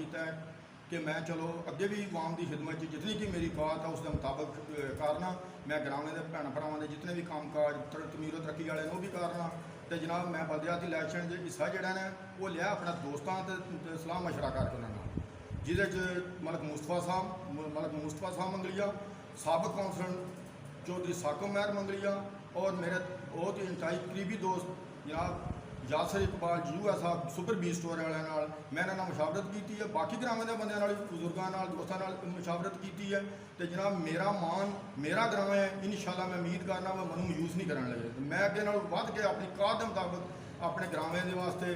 किया है कि मैं चलो अगे भी आवाम की खिदमत जितनी कि मेरी बात है उसके मुताबिक करना। मैं ग्रामीण के भैन भरावान के जितने भी काम काज तमीरो तरक्की वाले वो भी करना। तो जनाब मैं बलदियाती इलैक्शन हिस्सा जोड़ा ने वो लिया अपने दोस्तों से सलाह मशवरा करके उन्होंने, जिसे मलक मुस्तफा साहब मंगलिया, साबिक कौंसलर चौधरी साकिब महर मंगलिया और मेरे बहुत ही इंतहाई करीबी दोस्त जनाब यासर इकबाल जूआ साहब सुपर बी स्टोर वाले मैं इन्होंने मुशावरत की है। बाकी ग्रामीण के बंद बुजुर्गों दोस्तों मुशावरत की है। तो जनाब मेरा मान मेरा ग्राम है, इंशाल्लाह मैं उम्मीद करना वो मनु यूज़ नहीं करने लगे। तो मैं अगे वध के अपनी काद के मुताबिक अपने ग्रामीण के वास्ते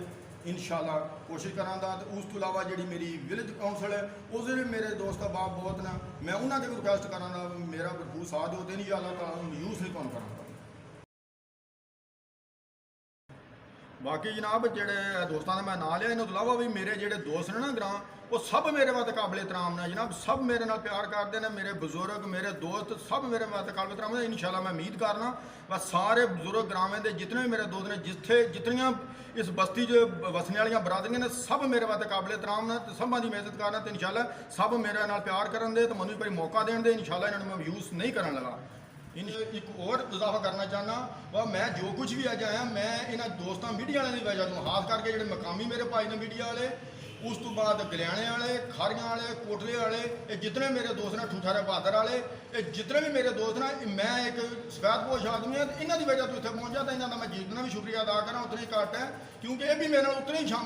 इंशाल्लाह कोशिश कराँगा। तो उस तो इलावा जी मेरी विलेज काउंसिल है उस मेरे दोस्त बाप बहुत ने, मैं उन्होंने भी रिक्वेस्ट कराँगा मेरा भरपूर साथ दो तो इंशाल्लाह ताला यूज़ नहीं कौन कराँगा। बाकी जनाब जेडे दोस्तों का मैं ना लिया इन्हों तो इलावा भी मेरे जेडे दोस्त ने ना ग्रां वो सब मेरे वास्ते काबिल एहतराम ने जनाब, सब मेरे नाल प्यार करते हैं। मेरे बुजुर्ग मेरे दोस्त सब मेरे वास्ते काबिल एहतराम ने। इंशाल्लाह मैं उम्मीद करना बस सारे बुजुर्ग ग्रामीण के जितने भी मेरे दोस्त ने जिथे जितनियाँ इस बस्ती वसने वाली बरादरियां ने सब मेरे वास्ते काबिल एहतराम ने। तो सब की मैं इज्जत करना। तो इंशाल्लाह सब मेरे नाल प्यार करन दे तो मैं कोई मौका देन दे। इंशाल्लाह इन्होंने मैं यूज़ नहीं करन लगा। एक और इजाफा करना चाहना वह मैं जो कुछ भी अज आया मैं इन्होंने दोस्तों मीडिया वाले की वजह तो खास करके जो मकामी मेरे भाई ने मीडिया वाले, उस तो बाद गलियाने वाले, खारियां वाले, कोटले वाले, ये जितने मेरे दोस्त ने ठूठारे बहादुर वाले, ये जितने भी मेरे दोस्त ने मैं एक सफैदपोश आदमी है। इन्हों की वजह तो इतने पहुँचा तो इन्हों का मैं जितना भी शुक्रिया अदा करा उतना ही घट है, क्योंकि ये भी मेरे उतने ही शामिल